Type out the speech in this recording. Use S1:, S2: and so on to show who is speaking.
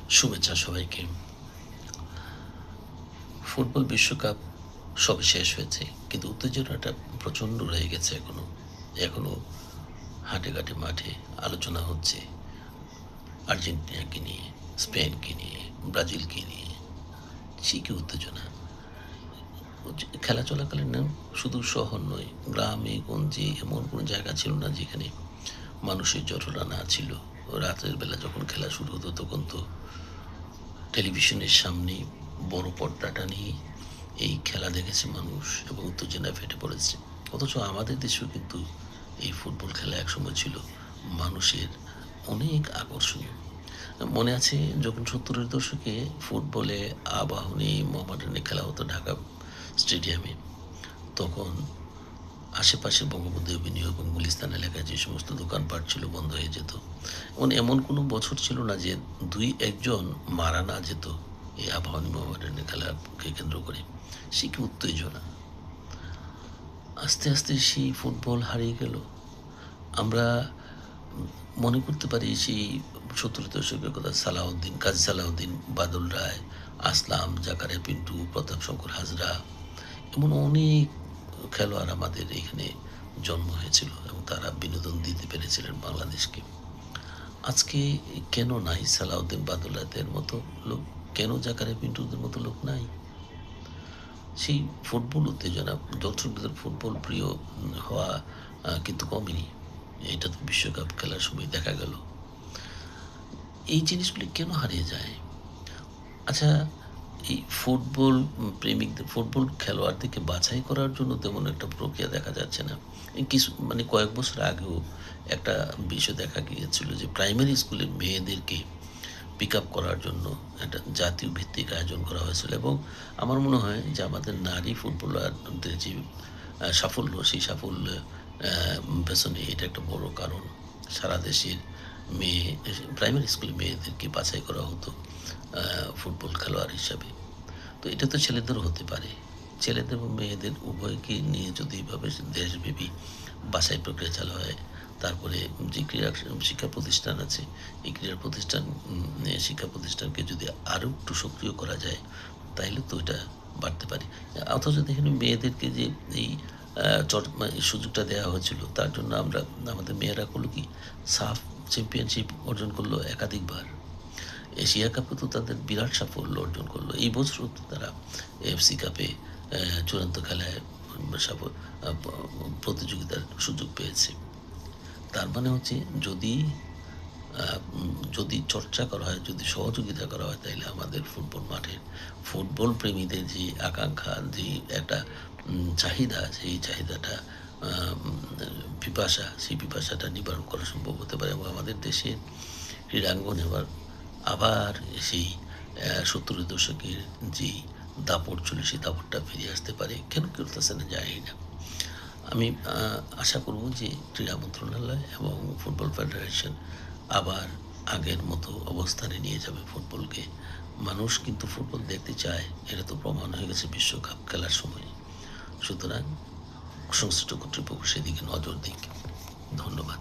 S1: শুভেচ্ছা সবাইকে। ফুটবল বিশ্বকাপ সবে শেষ হয়েছে। কিন্তু উত্তেজনাটা প্রচণ্ড রয়ে গেছে এখনো। এখনো হাটে-ঘাটে মাঠে আলোচনা হচ্ছে আর্জেন্টিনাকে নিয়ে, স্পেনকে নিয়ে, ব্রাজিলকে নিয়ে। সে কি উত্তেজনা! খেলা চলাকালীন না শুধু শহর নয়, গ্রামে গঞ্জে এমন কোনো জায়গা ছিল না যেখানে মানুষের জটলা না ছিল। রাতের বেলা যখন খেলা শুরু হতো তখন তো টেলিভিশনের সামনে বড় পর্দাটা নিয়ে এই খেলা দেখেছে মানুষ এবং উত্তেজনায় ফেটে পড়েছে। অথচ আমাদের দেশেও কিন্তু এই ফুটবল খেলা একসময় ছিল মানুষের অনেক আকর্ষণ। মনে আছে যখন ৭০-এর দশকে ফুটবলে আবাহনী, মোহামেডানে খেলা হতো ঢাকা স্টেডিয়ামে, তখন আশেপাশে বঙ্গবন্ধু এভিনিউ এবং গুলিস্তান এলাকায় যে সমস্ত দোকানপাট ছিল বন্ধ হয়ে যেত। এমন কোনো বছর ছিল না যে ২-১ জন মারা না যেত এই আবাহনী মোহামেডানের খেলাকে কেন্দ্র করে। সে কি উত্তেজনা! আস্তে, আস্তে সেই ফুটবল হারিয়ে গেল। আমরা মনে করতে পারি সেই ৭০ দশকের কথা, সালাউদ্দিন, কাজী সালাউদ্দিন, বাদল রায়, আসলাম, জাকারিয়া পিন্টু, প্রতাপ শঙ্কর হাজরা, এমন অনেক খেলোয়াড় আমাদের এখানে জন্ম হয়েছিল এবং তারা বিনোদন দিতে পেরেছিলেন বাংলাদেশকে। আজকে কেন নাই সালাউদ্দিন, বাদল রায়দের মতো লোক? কেন জাকারিয়া পিন্টুদের মতো লোক নাই? সেই ফুটবল উত্তেজনা, দর্শকদের ফুটবল প্রিয় হওয়া কিন্তু কমেনি। এটা তো বিশ্বকাপ খেলার সময় দেখা গেল। এই জিনিসগুলি কেন হারিয়ে যায়? আচ্ছা, এই ফুটবল প্রেমিকদের, ফুটবল খেলোয়াড়দেরকে বাছাই করার জন্য তেমন একটা প্রক্রিয়া দেখা যাচ্ছে না। এই কিছু কয়েক বছর আগেও একটা বিষয় দেখা গিয়েছিল যে প্রাইমারি স্কুলের মেয়েদেরকে পিক আপ করার জন্য একটা জাতীয় ভিত্তিক আয়োজন করা হয়েছিল এবং আমার মনে হয় যে আমাদের নারী ফুটবলারদের যে সাফল্য, সেই সাফল্য পেছনে এটা একটা বড় কারণ। সারা দেশের মেয়ে, প্রাইমারি স্কুলের মেয়েদেরকে বাছাই করা হতো ফুটবল খেলোয়াড় হিসাবে। তো এটা তো ছেলেদেরও হতে পারে। ছেলেদের এবং মেয়েদের উভয়কে নিয়ে যদি এভাবে দেশব্যাপী বাছাই প্রক্রিয়া চালু হয়, তারপরে যে ক্রীড়া শিক্ষা প্রতিষ্ঠান আছে, এই ক্রীড়া প্রতিষ্ঠান শিক্ষা প্রতিষ্ঠানকে যদি আরও একটু সক্রিয় করা যায়, তাইলে তো এটা বাড়তে পারে। অথচ দেখেন মেয়েদেরকে যে এই সুযোগটা দেওয়া হয়েছিল, তার জন্য আমাদের মেয়েরা করলো কি, সাফ চ্যাম্পিয়নশিপ অর্জন করলো একাধিকবার। এশিয়া কাপে তো তাদের বিরাট সাফল্য অর্জন করলো। এই বছরও তো তারা এএফসি কাপে চূড়ান্ত খেলায় প্রতিযোগিতার সুযোগ পেয়েছে। তার মানে হচ্ছে যদি চর্চা করা হয়, যদি সহযোগিতা করা হয়, তাইলে আমাদের ফুটবল মাঠের ফুটবল প্রেমীদের যে আকাঙ্ক্ষা, যে একটা চাহিদা, সেই চাহিদাটা, পিপাসা, সেই পিপাসাটা নিবারণ করা সম্ভব হতে পারে এবং আমাদের দেশের ক্রীড়াঙ্গন আবার সেই ৭০-এর দশকের যেই দাপট ছিল, সেই দাপটটা ফিরে আসতে পারে। কেন করতেছে না জানি না। আমি আশা করব যে ক্রীড়া মন্ত্রণালয় এবং ফুটবল ফেডারেশন আবার আগের মতো অবস্থানে নিয়ে যাবে ফুটবলকে। মানুষ কিন্তু ফুটবল দেখতে চায়, এটা তো প্রমাণ হয়ে গেছে বিশ্বকাপ খেলার সময়। সুতরাং সংশ্লিষ্ট কর্তৃপক্ষ সেদিকে নজর দিক। ধন্যবাদ।